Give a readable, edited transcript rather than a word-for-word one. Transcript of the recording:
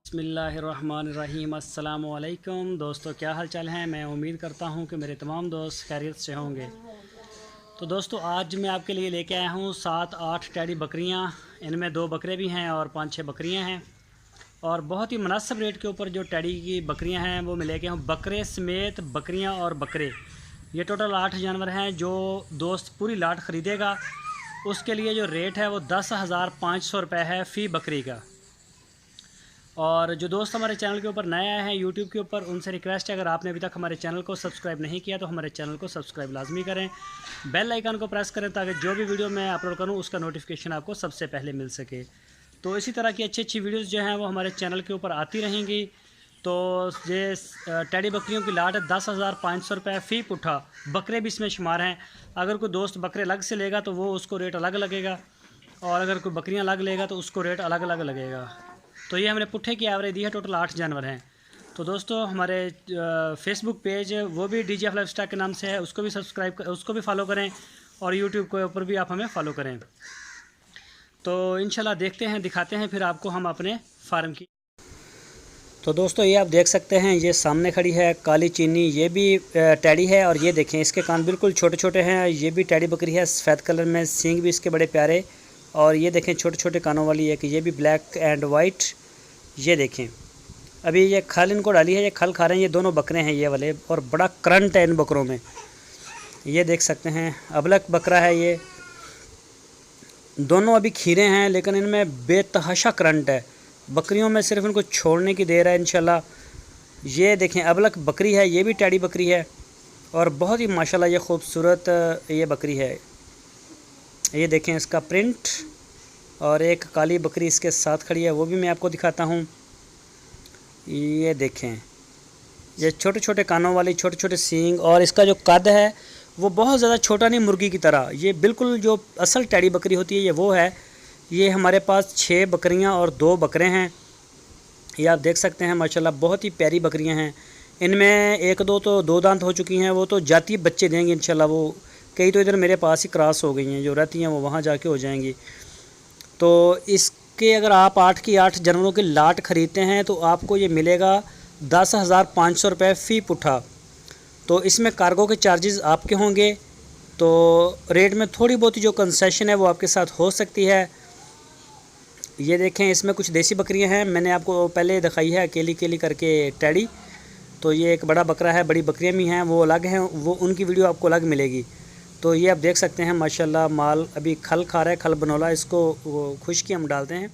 बिस्मिल्लाहिर्रहमानिर्रहीम। अस्सलामु अलैकुम दोस्तों, क्या हाल चाल हैं। मैं उम्मीद करता हूं कि मेरे तमाम दोस्त खैरियत से होंगे। तो दोस्तों, आज मैं आपके लिए लेके आया हूं 7-8 टैडी बकरियां। इनमें 2 बकरे भी हैं और 5-6 बकरियां हैं। और बहुत ही मुनासिब रेट के ऊपर जो टैडी की बकरियां हैं वो मैं लेके आया हूँ। बकरे समेत बकरियाँ और बकरे, ये टोटल 8 जानवर हैं। जो दोस्त पूरी लाट ख़रीदेगा उसके लिए जो रेट है वो 10,500 रुपये है फ़ी बकरी का। और जो दोस्त हमारे चैनल के ऊपर नए आए हैं यूट्यूब के ऊपर, उनसे रिक्वेस्ट है, अगर आपने अभी तक हमारे चैनल को सब्सक्राइब नहीं किया तो हमारे चैनल को सब्सक्राइब लाजमी करें, बेल आइकन को प्रेस करें ताकि जो भी वीडियो मैं अपलोड करूं उसका नोटिफिकेशन आपको सबसे पहले मिल सके। तो इसी तरह की अच्छी अच्छी वीडियोज़ जो हैं वो हमारे चैनल के ऊपर आती रहेंगी। तो ये टैडी बकरियों की लाट है 10,500 रुपये फ़ी पुट्ठा। बकरे भी इसमें शुमार हैं। अगर कोई दोस्त बकरे अलग से लेगा तो वो उसको रेट अलग लगेगा, और अगर कोई बकरियाँ अलग लेगा तो उसको रेट अलग अलग लगेगा। तो ये हमने पुट्ठे की एवरेज दी है। टोटल 8 जानवर हैं। तो दोस्तों, हमारे फेसबुक पेज वो भी DJF लाइफस्टाइल के नाम से है, उसको भी उसको भी फॉलो करें, और यूट्यूब के ऊपर भी आप हमें फ़ॉलो करें। तो इंशाल्लाह देखते हैं, दिखाते हैं फिर आपको हम अपने फार्म की। तो दोस्तों, ये आप देख सकते हैं, ये सामने खड़ी है काली चीनी, ये भी टैडी है। और ये देखें, इसके कान बिल्कुल छोटे छोटे हैं। ये भी टैडी बकरी है, सफ़ेद कलर में, सींग भी इसके बड़े प्यारे। और ये देखें छोटे छोटे कानों वाली एक, ये भी ब्लैक एंड वाइट। ये देखें, अभी ये खल इनको डाली है, ये खल खा रहे हैं। ये दोनों बकरे हैं ये वाले, और बड़ा करंट है इन बकरों में। ये देख सकते हैं, अबलक बकरा है ये। दोनों अभी खीरे हैं, लेकिन इनमें बेतहाशा करंट है। बकरियों में सिर्फ इनको छोड़ने की देर है इंशाल्लाह। ये देखें, अबलक बकरी है, ये भी टैडी बकरी है, और बहुत ही माशाल्लाह ये खूबसूरत ये बकरी है। ये देखें इसका प्रिंट। और एक काली बकरी इसके साथ खड़ी है, वो भी मैं आपको दिखाता हूँ। ये देखें, ये छोटे छोटे कानों वाली, छोटे छोटे सींग, और इसका जो कद है वो बहुत ज़्यादा छोटा नहीं, मुर्गी की तरह। ये बिल्कुल जो असल टैडी बकरी होती है ये वो है। ये हमारे पास 6 बकरियां और 2 बकरे हैं। ये आप देख सकते हैं, माशाल्लाह बहुत ही प्यारी बकरियां हैं। इनमें एक दो तो 2 दांत हो चुकी हैं, वो तो जाती बच्चे देंगे इंशाल्लाह। वो कई तो इधर मेरे पास ही क्रॉस हो गई हैं, जो रहती हैं वो वहाँ जाके हो जाएंगी। तो इसके अगर आप 8 की 8 जानवरों की लाट ख़रीदते हैं तो आपको ये मिलेगा 10,500 रुपये फ़ी पुट्ठा। तो इसमें कार्गो के चार्जेस आपके होंगे, तो रेट में थोड़ी बहुत जो कंसेशन है वो आपके साथ हो सकती है। ये देखें, इसमें कुछ देसी बकरियां हैं, मैंने आपको पहले दिखाई है अकेली अकेली करके टैडी। तो ये एक बड़ा बकरा है, बड़ी बकरियां भी हैं, वो अलग हैं, वो उनकी वीडियो आपको अलग मिलेगी। तो ये आप देख सकते हैं, माशाल्लाह माल अभी खल खा रहा है, खल बनोला, इसको वो खुश्की हम डालते हैं।